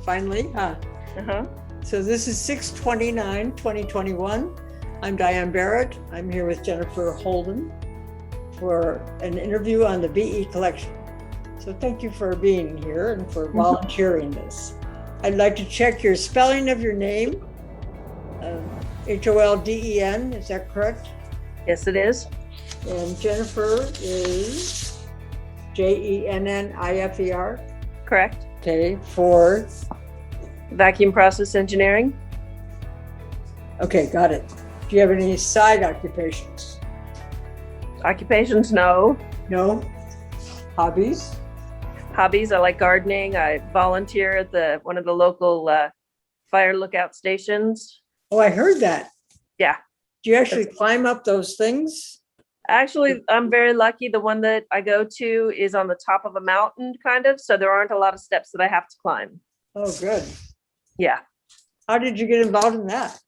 finally, huh? Uh-huh. So this is 6/29/2021. I'm Diane Barrett. I'm here with Jennifer Holden for an interview on the BE collection. So thank you for being here and for volunteering this. I'd like to check your spelling of your name. Holden, is that correct? Yes, it is. And Jennifer is Jennifer. Correct. Okay, for Vacuum process engineering. okay, got it. Do you have any side occupations? Occupations, no. No? Hobbies? Hobbies, I like gardening. I volunteer at one of the local fire lookout stations. Oh, I heard that. Yeah. Do you actually climb up those things? Actually, I'm very lucky. The one that I go to is on the top of a mountain, kind of. So there aren't a lot of steps that I have to climb. Oh, good. Yeah. How did you get involved in that?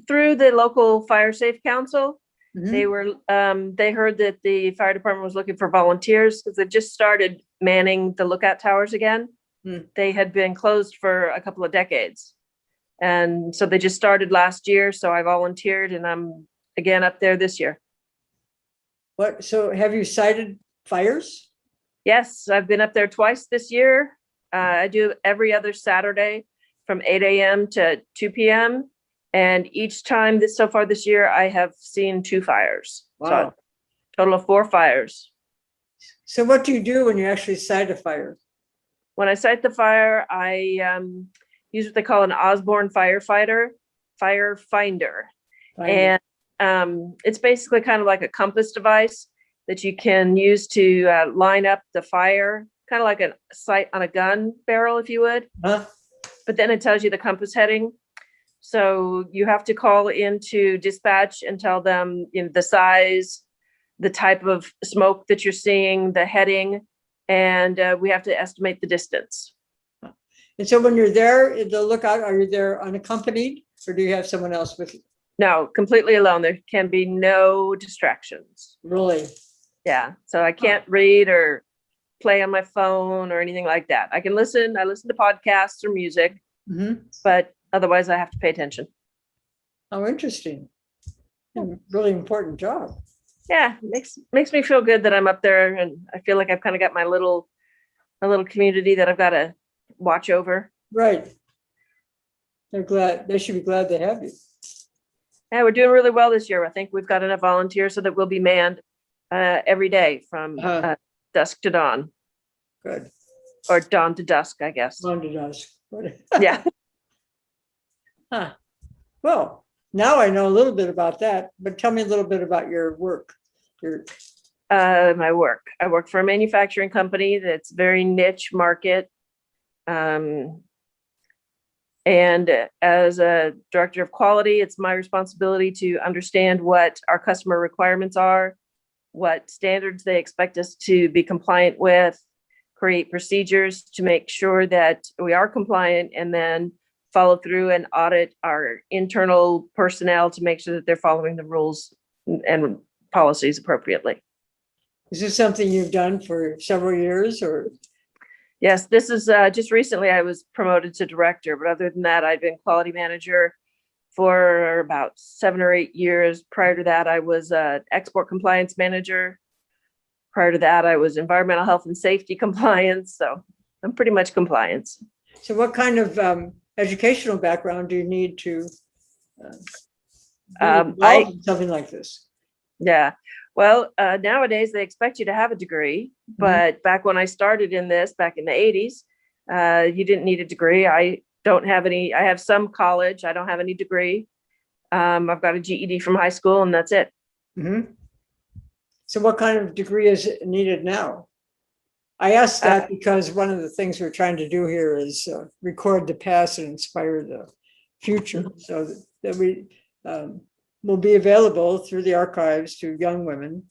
Through the local fire safe council. Mhm. They heard that the fire department was looking for volunteers because they just started manning the lookout towers again. They had been closed for a couple of decades. And so they just started last year. So I volunteered and I'm again up there this year. So have you cited fires? Yes, I've been up there twice this year. I do every other Saturday from 8 a.m. to 2 p.m. And each time so far this year, I have seen 2 fires. Wow. So total of 4 fires. So what do you do when you actually cite a fire? When I cite the fire, I use what they call an Osborne fire finder. And it's basically kind of like a compass device that you can use to line up the fire, kind of like a sight on a gun barrel, if you would. Huh? But then it tells you the compass heading. So you have to call into dispatch and tell them, the size, the type of smoke that you're seeing, the heading, and we have to estimate the distance. And so when you're there in the lookout, are you there unaccompanied or do you have someone else with you? No, completely alone. There can be no distractions. Really? Yeah. So I can't read or play on my phone or anything like that. I listen to podcasts or music, but otherwise I have to pay attention. Oh, interesting. Really important job. Yeah, makes me feel good that I'm up there, and I feel like I've kind of got my little community that I've got to watch over. Right. They should be glad they have you. Yeah, we're doing really well this year. I think we've got enough volunteers so that we'll be manned every day from dusk to dawn. Good. Or dawn to dusk, I guess. Dawn to dusk. Yeah. Huh. Well, now I know a little bit about that, but tell me a little bit about your work. My work. I work for a manufacturing company that's very niche market. And as a director of quality, it's my responsibility to understand what our customer requirements are, what standards they expect us to be compliant with, create procedures to make sure that we are compliant, and then follow through and audit our internal personnel to make sure that they're following the rules and policies appropriately. Is this something you've done for several years or? Yes, this is just recently I was promoted to director, but other than that, I've been quality manager for about 7 or 8 years. Prior to that, I was export compliance manager. Prior to that, I was environmental health and safety compliance. So I'm pretty much compliance. So what kind of educational background do you need to something like this? Yeah. Well, nowadays they expect you to have a degree, but back when I started in this, back in the 80s, you didn't need a degree. I don't have any. I have some college. I don't have any degree. I've got a GED from high school, and that's it. So what kind of degree is needed now? I asked that because one of the things we're trying to do here is record the past and inspire the future, so that we will be available through the archives to young women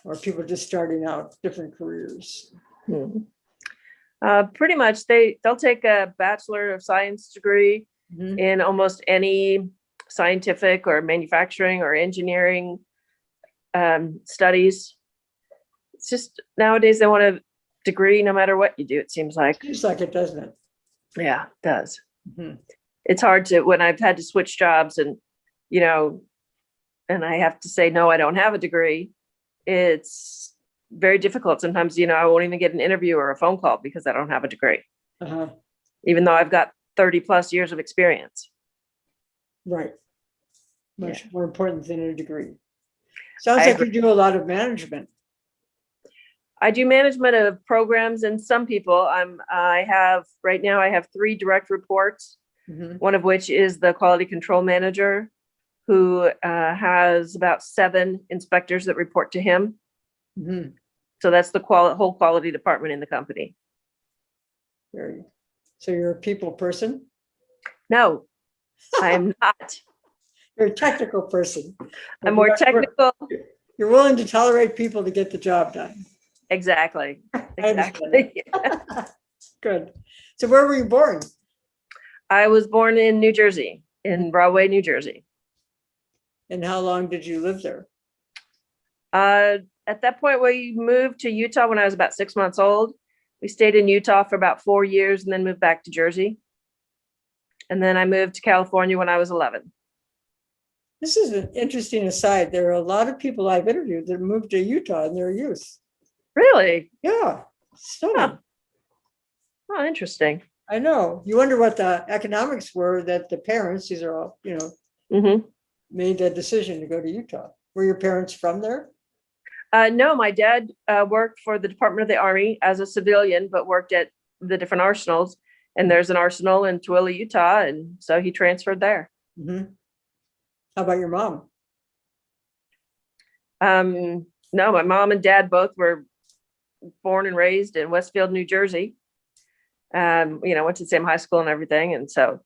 or people just starting out different careers. Pretty much, they'll take a Bachelor of Science degree in almost any scientific or manufacturing or engineering studies. It's just nowadays they want to degree no matter what you do, it seems like. Seems like it, doesn't it? Yeah, it does. Mhm. It's hard to, when I've had to switch jobs and, you know, and I have to say, no, I don't have a degree. It's very difficult. Sometimes, I won't even get an interview or a phone call because I don't have a degree, Uh-huh. even though I've got 30 plus years of experience. Right. Much Yeah. more important than a degree. Sounds I like agree. you do a lot of management. I do management of programs and some people. I have right now, I have 3 direct reports, Mhm. one of which is the quality control manager, who has about 7 inspectors that report to him. Mhm. So that's the whole quality department in the company. So you're a people person? No, I am not. You're a technical person. but I'm more you're- technical. You're willing to tolerate people to get the job done. Exactly. I understand Exactly. Good. So where were you born? I was born in New Jersey, in Broadway, New Jersey. And how long did you live there? At that point, we moved to Utah when I was about 6 months old. We stayed in Utah for about 4 years and then moved back to Jersey. And then I moved to California when I was 11. This is an interesting aside. There are a lot of people I've interviewed that moved to Utah in their youth. Really? Yeah, stunning. Oh, interesting. I know. You wonder what the economics were that the parents, these are all, Mm-hmm. made that decision to go to Utah. Were your parents from there? No, my dad worked for the Department of the Army as a civilian, but worked at the different arsenals. And there's an arsenal in Tooele, Utah. And so he transferred there. Mhm. How about your mom? No, my mom and dad both were born and raised in Westfield, New Jersey. Went to the same high school and everything. And so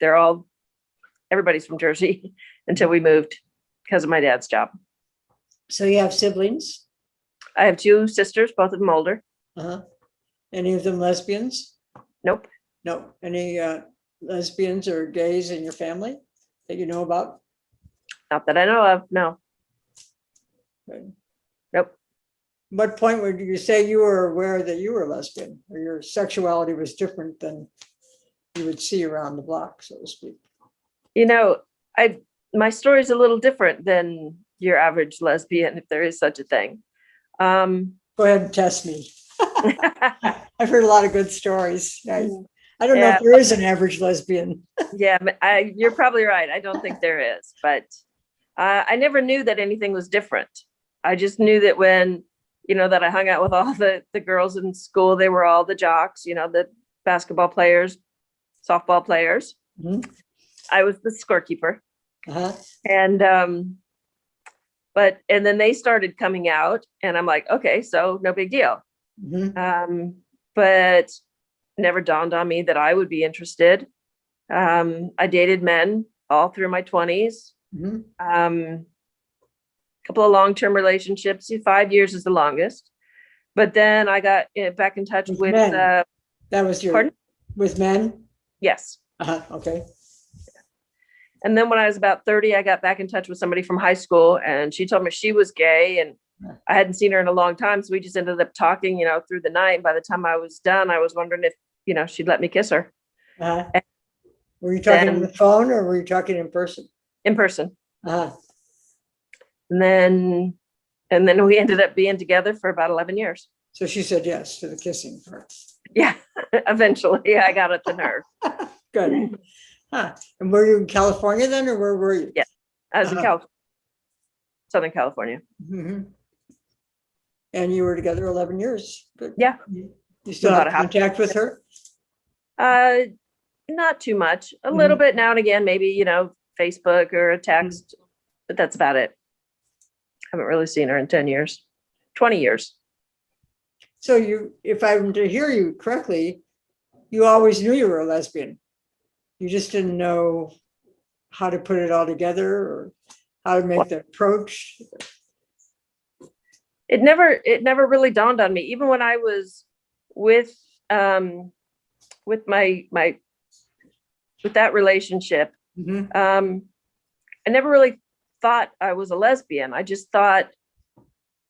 everybody's from Jersey until we moved because of my dad's job. So you have siblings? I have 2 sisters, both of them older. Uh-huh. Any of them lesbians? Nope. No. Any lesbians or gays in your family that you know about? Not that I know of. No. Good. Nope. What point would you say you were aware that you were lesbian or your sexuality was different than you would see around the block, so to speak? My story is a little different than your average lesbian, if there is such a thing. Go ahead and test me. I've heard a lot of good stories. I don't know if there is an average lesbian. Yeah, you're probably right. I don't think there is, but I never knew that anything was different. I just knew that when, that I hung out with all the girls in school, they were all the jocks, the basketball players, softball players. Mhm. I was the scorekeeper. Uh-huh. And then they started coming out and I'm like, okay, so no big deal. Mhm. But never dawned on me that I would be interested. I dated men all through my 20s. Mhm. Couple of long-term relationships. 5 years is the longest. But then I got back in touch with men. That was pardon? With men? Yes. Uh-huh. Okay. And then when I was about 30, I got back in touch with somebody from high school and she told me she was gay and I hadn't seen her in a long time. So we just ended up talking, through the night. And by the time I was done, I was wondering if, she'd let me kiss her. Uh-huh. Were you talking on the phone or were you talking in person? In person. Uh-huh. And then we ended up being together for about 11 years. So she said yes to the kissing part. Yeah, eventually I got up the nerve. Good. Huh. And were you in California then or where were you? Yeah, I was in California, Southern California. Mhm. And you were together 11 years. Good. Yeah. You still have contact with her? Not too much. A little bit now and again, maybe, Facebook or a text, but that's about it. Haven't really seen her in 10 years, 20 years. So if I'm to hear you correctly, you always knew you were a lesbian. You just didn't know how to put it all together or how to make the approach. It never really dawned on me. Even when I was with that relationship, I never really thought I was a lesbian. I just thought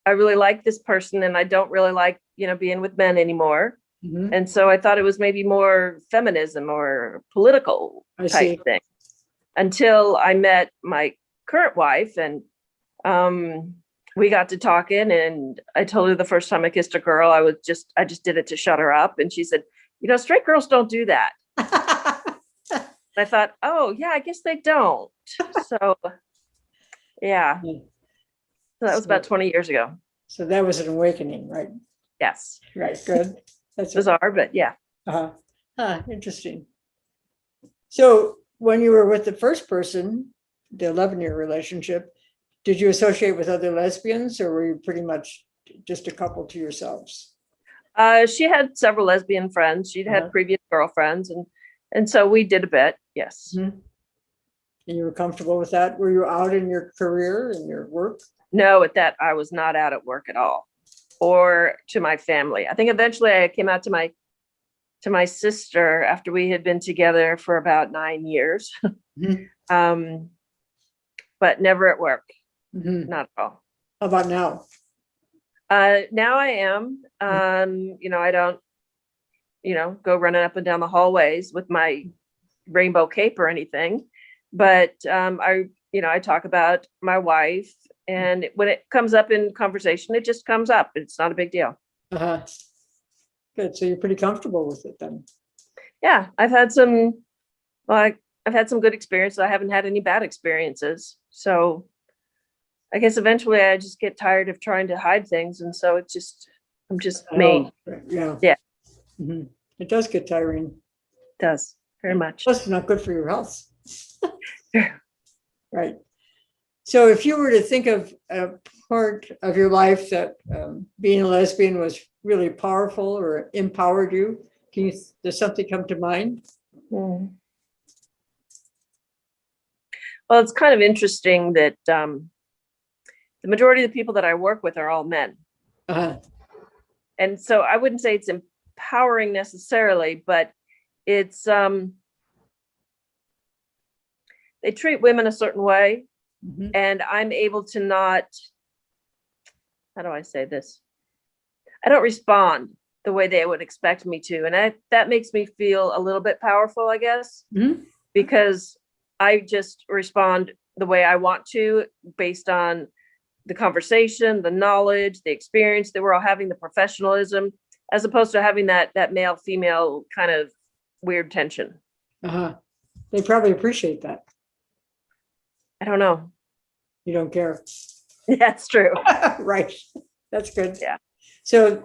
I really like this person and I don't really like, being with men anymore. Mhm. And so I thought it was maybe more feminism or political I see. type thing until I met my current wife, and we got to talking, and I told her the first time I kissed a girl, I just did it to shut her up. And she said, straight girls don't do that. I thought, oh yeah, I guess they don't. So yeah, so that was about 20 years ago. So that was an awakening, right? Yes. Right, good. That's Bizarre, but yeah. Interesting. So when you were with the first person, the 11-year relationship, did you associate with other lesbians, or were you pretty much just a couple to yourselves? She had several lesbian friends. She'd had previous girlfriends, and so we did a bit. Yes. Mm-hmm. And you were comfortable with that? Were you out in your career and your work? No, at that I was not out at work at all, or to my family. I think eventually I came out to my sister after we had been together for about 9 years, Mm-hmm. but never at work. Mm-hmm. Not at all. How about now? Now I am. I don't, go running up and down the hallways with my rainbow cape or anything, but I talk about my wife, and when it comes up in conversation, it just comes up. It's not a big deal. Good. So you're pretty comfortable with it then? Yeah, I've had some good experiences. I haven't had any bad experiences. So I guess eventually I just get tired of trying to hide things. And so I'm just me. Yeah. Yeah. Mm-hmm. It does get tiring. It does, very much. Plus, it's not good for your health. Right. So if you were to think of a part of your life that being a lesbian was really powerful or empowered you, does something come to mind? Well, it's kind of interesting that the majority of the people that I work with are all men. And so I wouldn't say it's empowering necessarily, but it's they treat women a certain way. Mm-hmm. And I'm able to not, how do I say this? I don't respond the way they would expect me to. And that makes me feel a little bit powerful, I guess, because I just respond the way I want to based on the conversation, the knowledge, the experience that we're all having, the professionalism, as opposed to having that male female kind of weird tension. They probably appreciate that. I don't know. You don't care. That's true. Right. That's good. Yeah. So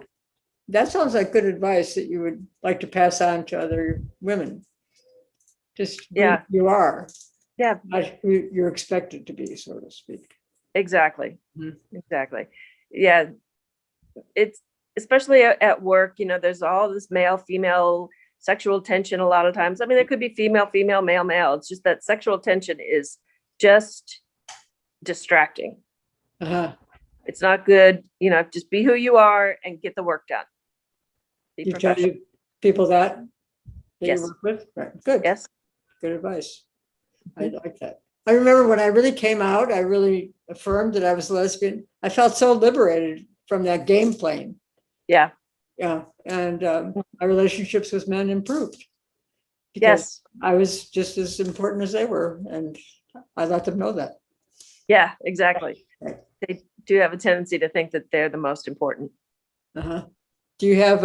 that sounds like good advice that you would like to pass on to other women. Just who you are. Yeah. Not who you're expected to be, so to speak. Exactly. Mm-hmm. Exactly. Yeah. It's especially at work, there's all this male, female sexual tension a lot of times. I mean, there could be female, female, male, male. It's just that sexual tension is just distracting. It's not good. Just be who you are and get the work done. You tell people that yes. You work with? Right. Good. Yes. Good advice. I like that. I remember when I really came out, I really affirmed that I was lesbian. I felt so liberated from that game playing. Yeah. Yeah. And my relationships with men improved. Yes. I was just as important as they were. And I let them know that. Yeah, exactly. Right. They do have a tendency to think that they're the most important. Do you have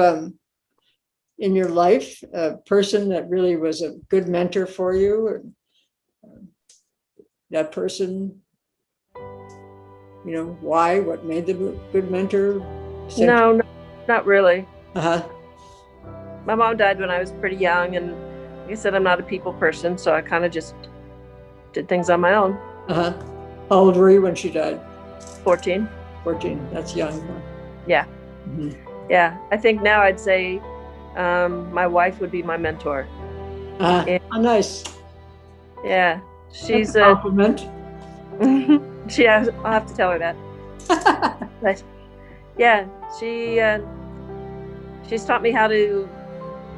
in your life a person that really was a good mentor for you? Or, that person, why? What made them a good mentor? No, not really. My mom died when I was pretty young, and like I said, I'm not a people person, so I kind of just did things on my own. How old were you when she died? 14. 14. That's young. Huh? Yeah. Mm-hmm. Yeah. I think now I'd say my wife would be my mentor. How nice. Yeah. She's a compliment. Yeah, I'll have to tell her that. But yeah, she's taught me how to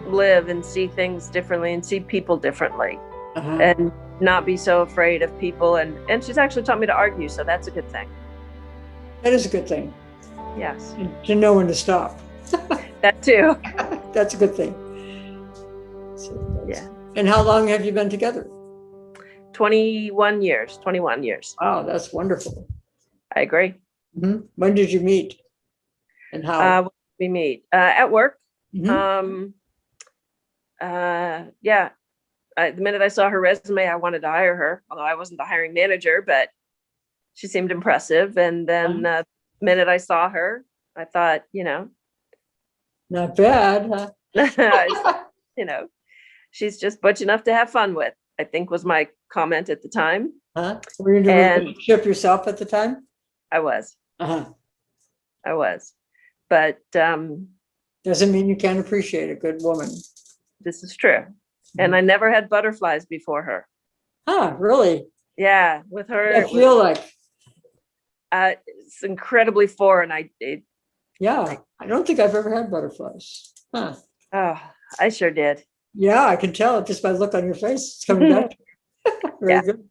live and see things differently and see people differently. And not be so afraid of people. And she's actually taught me to argue. So that's a good thing. That is a good thing. Yes, and to know when to stop. that too. That's a good thing. So Yeah. And how long have you been together? 21 years. Wow, that's wonderful. I agree. When did you meet and how? We meet at work. Mhm. Yeah. The minute I saw her resume, I wanted to hire her, although I wasn't the hiring manager, but she seemed impressive. And then the minute I saw her, I thought, Not bad, huh? you know, she's just butch enough to have fun with, I think was my comment at the time. Huh? Were you in a And relationship yourself at the time? I was, Uh-huh. but Doesn't mean you can't appreciate a good woman. this is true. And I never had butterflies before her. Huh, really? Yeah, with her, I feel like, it's incredibly foreign. yeah, I don't think I've ever had butterflies. Huh. Oh, I sure did. Yeah, I can tell just by the look on your face. It's coming back. Very Yeah. good.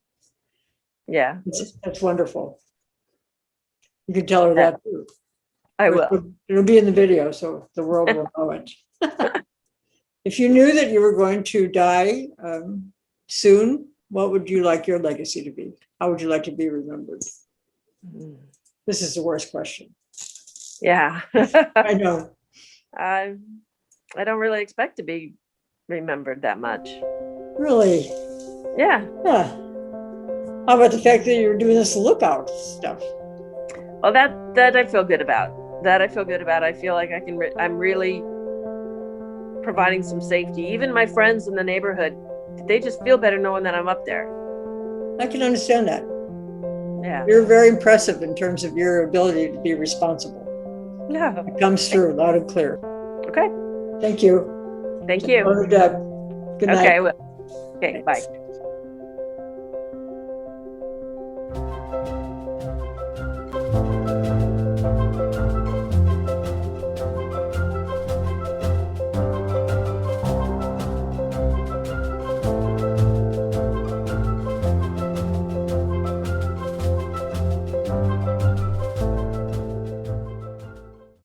Yeah, That's wonderful. You can tell her Yeah. that too. I will. It'll be in the video, so the world will know it. If you knew that you were going to die soon, what would you like your legacy to be? How would you like to be remembered? This is the worst question. Yeah. I know. I don't really expect to be remembered that much. Really? Yeah. Yeah. How about the fact that you're doing this lookout stuff? Well, that I feel good about. I feel like I'm really providing some safety. Even my friends in the neighborhood, they just feel better knowing that I'm up there. I can understand that. Yeah. You're very impressive in terms of your ability to be responsible. Yeah. It comes through loud and clear. Okay. Thank you. Thank you. Mother Deb. Good night. Okay. Well, okay. Bye.